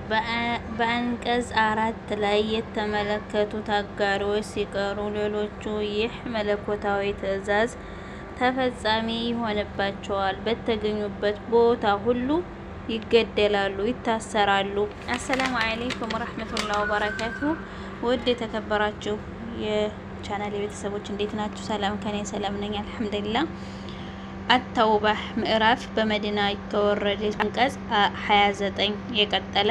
በአንቀጽ 4 ላይ የተመለከቱት አጋሮች ሲቀሩ ሌሎቹ ይህ መለኮታዊ ትዕዛዝ ተፈጻሚ ይሆንባቸዋል። በተገኙበት ቦታ ሁሉ ይገደላሉ፣ ይታሰራሉ። አሰላሙ አለይኩም ወራህመቱላሂ ወበረካቱ። ውድ የተከበራችሁ የቻናሌ ቤተሰቦች እንዴት ናችሁ? ሰላም ከኔ ሰላም ነኝ አልሐምዱሊላህ። አተውባ ምዕራፍ በመዲና የተወረደ አንቀጽ 29 የቀጠለ።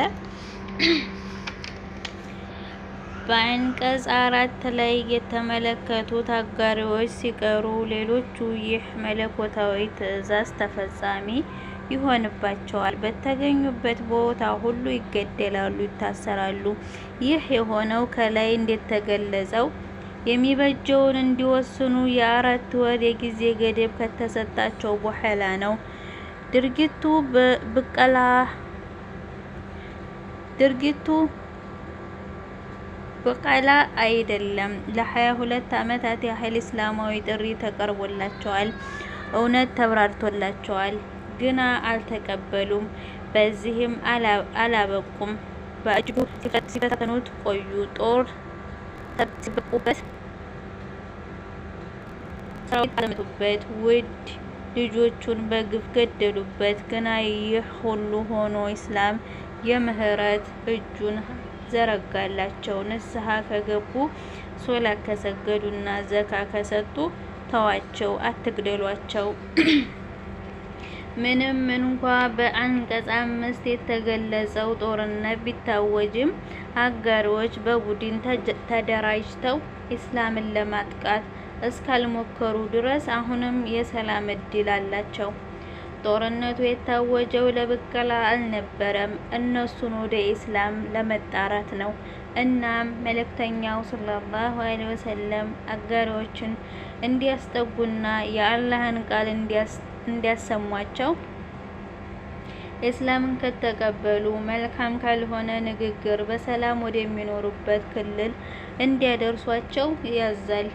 በአንቀጽ 4 ላይ የተመለከቱት አጋሪዎች ሲቀሩ ሌሎቹ ይህ መለኮታዊ ትዕዛዝ ተፈጻሚ ይሆንባቸዋል። በተገኙበት ቦታ ሁሉ ይገደላሉ፣ ይታሰራሉ። ይህ የሆነው ከላይ እንደተገለጸው የሚበጀውን እንዲወስኑ የ4 ወር የጊዜ ገደብ ከተሰጣቸው በኋላ ነው። ድርጊቱ በቀላ አይደለም። ለ22 ዓመታት ያህል እስላማዊ ጥሪ ተቀርቦላቸዋል፣ እውነት ተብራርቶላቸዋል፣ ግና አልተቀበሉም። በዚህም አላበቁም። በእጅጉ ሲፈተኑት ቆዩ። ጦር ሲበቁበት፣ ሰራዊት አዘመቱበት፣ ውድ ልጆቹን በግፍ ገደሉበት። ግና ይህ ሁሉ ሆኖ ኢስላም የምህረት እጁን ዘረጋላቸው። ንስሐ ከገቡ፣ ሶላት ከሰገዱና ዘካ ከሰጡ ተዋቸው፣ አትግደሏቸው። ምንም እንኳ በአንቀጽ 5 የተገለጸው ጦርነት ቢታወጅም አጋሪዎች በቡድን ተደራጅተው ኢስላምን ለማጥቃት እስካልሞከሩ ድረስ አሁንም የሰላም እድል አላቸው። ጦርነቱ የታወጀው ለብቀላ አልነበረም፣ እነሱን ወደ ኢስላም ለመጣራት ነው። እናም መልእክተኛው ሰለላሁ ዐለይሂ ወሰለም አጋሪዎችን እንዲያስጠጉና የአላህን ቃል እንዲያሰሟቸው፣ ኢስላምን ከተቀበሉ መልካም ካልሆነ ንግግር በሰላም ወደሚኖሩበት ክልል እንዲያደርሷቸው ያዛል።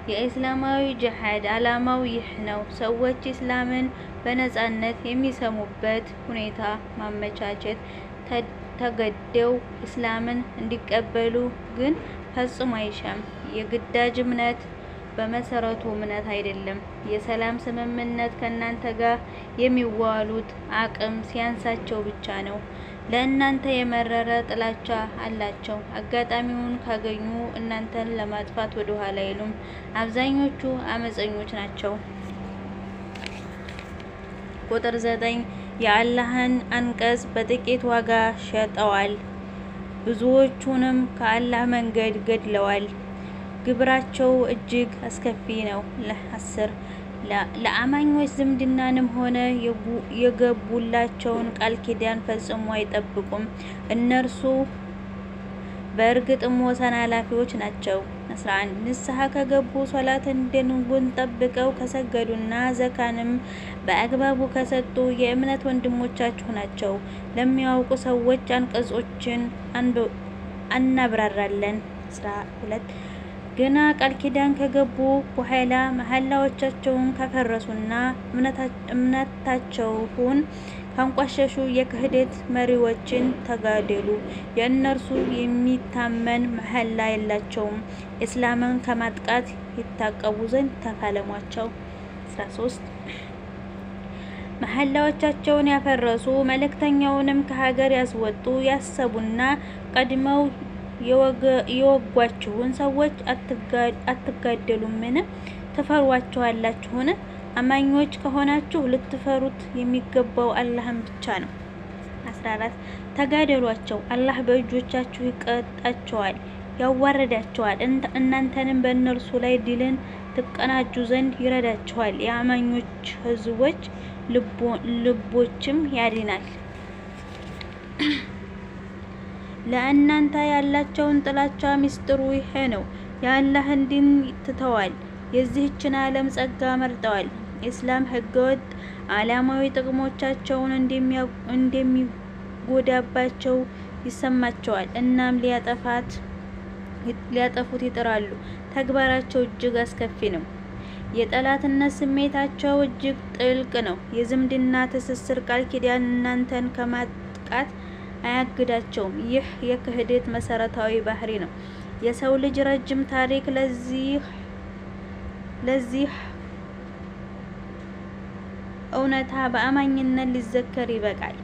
የኢስላማዊ ጂሃድ ዓላማው ይህ ነው። ሰዎች ኢስላምን በነጻነት የሚሰሙበት ሁኔታ ማመቻቸት። ተገደው ኢስላምን እንዲቀበሉ ግን ፈጽሞ አይሻም። የግዳጅ እምነት በመሰረቱ እምነት አይደለም። የሰላም ስምምነት ከእናንተ ጋር የሚዋሉት አቅም ሲያንሳቸው ብቻ ነው። ለእናንተ የመረረ ጥላቻ አላቸው። አጋጣሚውን ካገኙ እናንተን ለማጥፋት ወደ ኋላ አይሉም። አብዛኞቹ አመፀኞች ናቸው። ቁጥር 9 የአላህን አንቀጽ በጥቂት ዋጋ ሸጠዋል፣ ብዙዎቹንም ከአላህ መንገድ ገድለዋል። ግብራቸው እጅግ አስከፊ ነው። 10 ለአማኞች ዝምድናንም ሆነ የገቡላቸውን ቃል ኪዳን ፈጽሞ አይጠብቁም። እነርሱ በእርግጥም ወሰን ኃላፊዎች ናቸው። 11 ንስሐ ከገቡ፣ ሶላትን ደንቡን ጠብቀው ከሰገዱና ዘካንም በአግባቡ ከሰጡ የእምነት ወንድሞቻችሁ ናቸው። ለሚያውቁ ሰዎች አንቀጾችን እናብራራለን። 12 ግና ቃል ኪዳን ከገቡ በኋላ መሐላዎቻቸውን ካፈረሱና እምነታቸውን ካንቋሸሹ የክህደት መሪዎችን ተጋደሉ። የእነርሱ የሚታመን መሐላ የላቸውም። ኢስላምን ከማጥቃት ይታቀቡ ዘንድ ተፋለሟቸው። 13 መሐላዎቻቸውን ያፈረሱ፣ መልእክተኛውንም ከሀገር ያስወጡ ያሰቡና ቀድመው የወጓችሁን ሰዎች አትጋደሉምን? ትፈሯቸዋላችሁን? አማኞች ከሆናችሁ ልትፈሩት የሚገባው አላህን ብቻ ነው። 14 ተጋደሏቸው፣ አላህ በእጆቻችሁ ይቀጣቸዋል፣ ያዋርዳቸዋል። እናንተንም በእነርሱ ላይ ድልን ትቀናጁ ዘንድ ይረዳቸዋል። የአማኞች ህዝቦች ልቦችም ያድናል። ለእናንተ ያላቸውን ጥላቻ ሚስጥሩ ይሄ ነው። የአላህን ዲን ትተዋል፣ የዚህችን ዓለም ጸጋ መርጠዋል። ኢስላም ህገወጥ ዓለማዊ ጥቅሞቻቸውን እንደሚጎዳባቸው ይሰማቸዋል። እናም ሊያጠፉት ይጥራሉ። ተግባራቸው እጅግ አስከፊ ነው። የጠላትነት ስሜታቸው እጅግ ጥልቅ ነው። የዝምድና ትስስር ቃል ኪዳን እናንተን ከማጥቃት አያግዳቸውም። ይህ የክህደት መሰረታዊ ባህሪ ነው። የሰው ልጅ ረጅም ታሪክ ለዚህ እውነታ በአማኝነት ሊዘከር ይበቃል።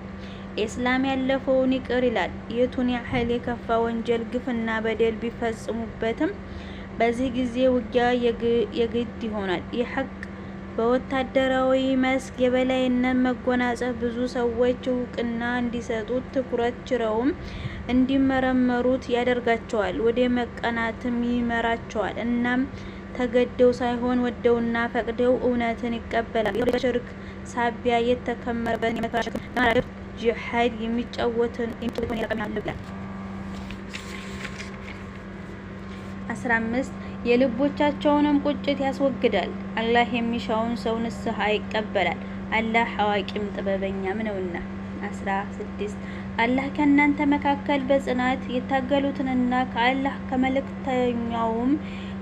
ኢስላም ያለፈውን ይቅር ይላል። የቱን ያህል የከፋ ወንጀል፣ ግፍና በደል ቢፈጽሙበትም በዚህ ጊዜ ውጊያ የግድ ይሆናል። የሐቅ በወታደራዊ መስክ የበላይነት መጎናጸፍ ብዙ ሰዎች እውቅና እንዲሰጡት፣ ትኩረት ችረውም እንዲመረመሩት ያደርጋቸዋል፣ ወደ መቀናትም ይመራቸዋል። እናም ተገደው ሳይሆን ወደውና ፈቅደው እውነትን ይቀበላል። በሽርክ ሳቢያ የተከመረበትን የመከራ ሸክም ለማራገፍ ጂሃድ የሚጫወትን ይላል። 15 የልቦቻቸውንም ቁጭት ያስወግዳል። አላህ የሚሻውን ሰው ንስሐ ይቀበላል። አላህ አዋቂም ጥበበኛም ነውና። 16 አላህ ከእናንተ መካከል በጽናት የታገሉትንና ከአላህ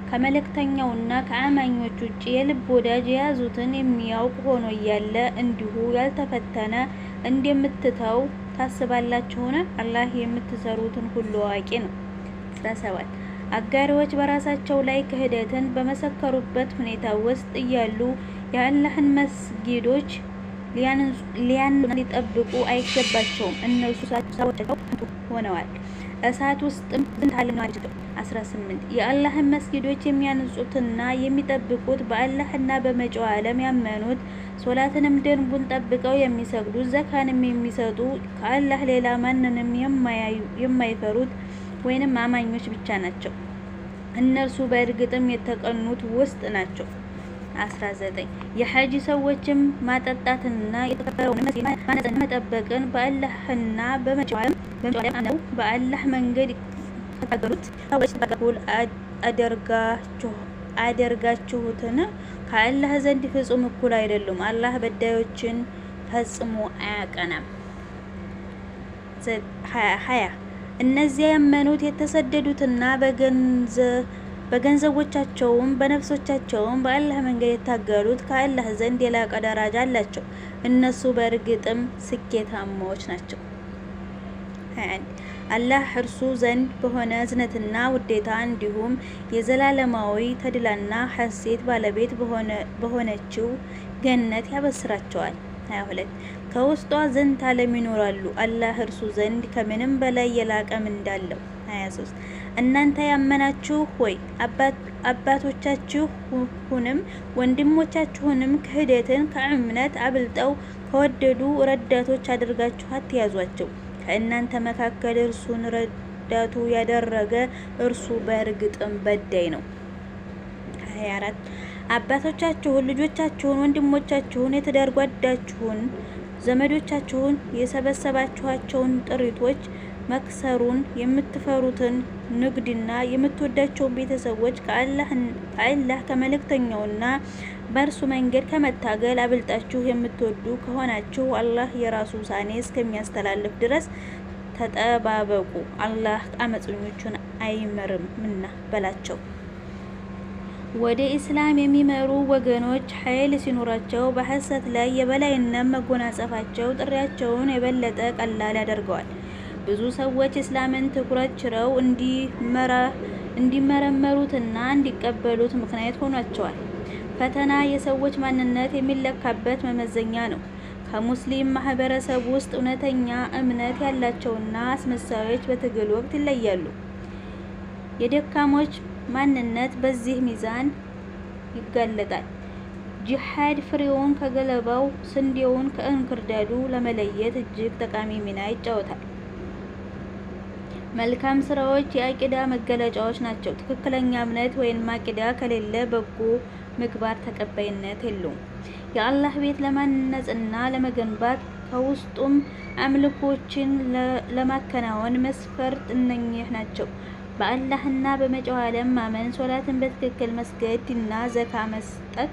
ከመልእክተኛውና ከአማኞች ውጭ የልብ ወዳጅ የያዙትን የሚያውቅ ሆኖ እያለ እንዲሁ ያልተፈተነ እንደምትተው ታስባላችሁን? አላህ የምትሰሩትን ሁሉ አዋቂ ነው። 17 አጋሪዎች በራሳቸው ላይ ክህደትን በመሰከሩበት ሁኔታ ውስጥ እያሉ የአላህን መስጊዶች ሊጠብቁ አይገባቸውም። እነሱ ሰዎቻቸው ሆነዋል፣ እሳት ውስጥም ዝንታለናቸው። 18 የአላህን መስጊዶች የሚያነጹትና የሚጠብቁት በአላህና በመጪው ዓለም ያመኑት፣ ሶላትንም ደንቡን ጠብቀው የሚሰግዱት፣ ዘካንም የሚሰጡ፣ ከአላህ ሌላ ማንንም የማይፈሩት ወይንም አማኞች ብቻ ናቸው። እነርሱ በእርግጥም የተቀኑት ውስጥ ናቸው። 19 የሐጂ ሰዎችም ማጠጣትና የተከበረውን መስጊድ ማነጽና መጠበቅን በአላህና በመጪው ዓለም አምነው በአላህ መንገድ ከተጋገሉት ሰዎች በኩል አደርጋችሁትን ከአላህ ዘንድ ፍጹም እኩል አይደሉም። አላህ በዳዮችን ፈጽሞ አያቀናም። 20 እነዚያ ያመኑት የተሰደዱትና በገንዘቦቻቸውም በነፍሶቻቸውም በአላህ መንገድ የታገሉት ከአላህ ዘንድ የላቀ ደረጃ አላቸው። እነሱ በእርግጥም ስኬታማዎች ናቸው። 21 አላህ እርሱ ዘንድ በሆነ እዝነትና ውዴታ እንዲሁም የዘላለማዊ ተድላና ሐሴት ባለቤት በሆነችው ገነት ያበስራቸዋል። 22 ከውስጧ ዘንታለም ይኖራሉ። አላህ እርሱ ዘንድ ከምንም በላይ የላቀ ምንዳ አለው። 23 እናንተ ያመናችሁ ሆይ አባቶቻችሁንም ወንድሞቻችሁንም ክህደትን ከእምነት አብልጠው ከወደዱ ረዳቶች አድርጋችሁ አትያዟቸው። ከእናንተ መካከል እርሱን ረዳቱ ያደረገ እርሱ በእርግጥም በዳይ ነው። 24 አባቶቻችሁን፣ ልጆቻችሁን፣ ወንድሞቻችሁን፣ የትዳር ጓዳችሁን፣ ዘመዶቻችሁን፣ የሰበሰባችኋቸውን ጥሪቶች፣ መክሰሩን የምትፈሩትን ንግድና የምትወዳቸውን ቤተሰቦች ከአላህ ከመልእክተኛውና በእርሱ መንገድ ከመታገል አብልጣችሁ የምትወዱ ከሆናችሁ አላህ የራሱ ውሳኔ እስከሚያስተላልፍ ድረስ ተጠባበቁ። አላህ አመፀኞቹን አይምርምና በላቸው። ወደ ኢስላም የሚመሩ ወገኖች ኃይል ሲኖራቸው በሐሰት ላይ የበላይነት መጎናጸፋቸው ጥሪያቸውን የበለጠ ቀላል ያደርገዋል። ብዙ ሰዎች ኢስላምን ትኩረት ችረው እንዲመረመሩትና እንዲቀበሉት ምክንያት ሆኗቸዋል። ፈተና የሰዎች ማንነት የሚለካበት መመዘኛ ነው። ከሙስሊም ማህበረሰብ ውስጥ እውነተኛ እምነት ያላቸውና አስመሳዮች በትግል ወቅት ይለያሉ። የደካሞች ማንነት በዚህ ሚዛን ይጋለጣል። ጂሃድ ፍሬውን ከገለባው፣ ስንዴውን ከእንክርዳዱ ለመለየት እጅግ ጠቃሚ ሚና ይጫወታል። መልካም ስራዎች የአቂዳ መገለጫዎች ናቸው። ትክክለኛ እምነት ወይም አቂዳ ከሌለ በጎ ምግባር ተቀባይነት የለውም። የአላህ ቤት ለማነጽና ለመገንባት ከውስጡም አምልኮችን ለማከናወን መስፈርት እነኚህ ናቸው። በአላህና በመጪው ዓለም ማመን፣ ሶላትን በትክክል መስገድ እና ዘካ መስጠት፣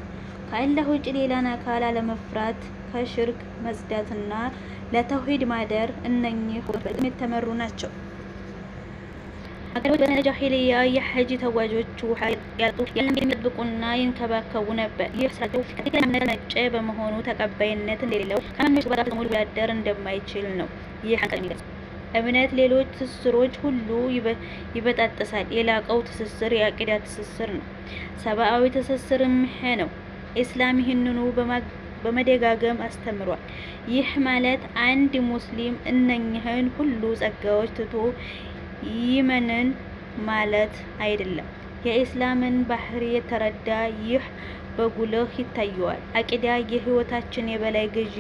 ከአላህ ውጭ ሌላን አካል አለመፍራት፣ ከሽርክ መጽዳትና ለተውሂድ ማደር እነኚህ ሁሉም የተመሩ ናቸው። አገሮች በጃሂልያ የሐጅ ተጓዦች ውሃ ያጡ የሚጠብቁና ይንከባከቡ ነበር። ይህ ስራቸው ከትክክለኛ እምነት ነጭ በመሆኑ ተቀባይነት እንደሌለው ከማንኞች ጋር ተሞሉ ሊወዳደር እንደማይችል ነው ይህ አንቀጽ የሚገልጸው። እምነት ሌሎች ትስስሮች ሁሉ ይበጣጥሳል። የላቀው ትስስር የአቂዳ ትስስር ነው። ሰብአዊ ትስስርም ይሄ ነው። ኢስላም ይህንኑ በመደጋገም አስተምሯል። ይህ ማለት አንድ ሙስሊም እነኝህን ሁሉ ጸጋዎች ትቶ ይመንን ማለት አይደለም። የኢስላምን ባህሪ የተረዳ ይህ በጉልህ ይታየዋል። አቂዳ የህይወታችን የበላይ ገዢ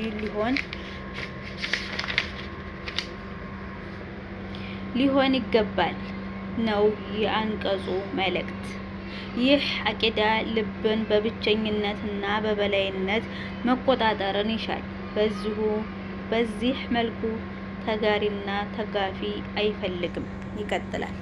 ሊሆን ይገባል ነው የአንቀጹ መልእክት። ይህ አቂዳ ልብን በብቸኝነትና በበላይነት መቆጣጠርን ይሻል። በዚህ መልኩ ተጋሪና ተጋፊ አይፈልግም። ይቀጥላል።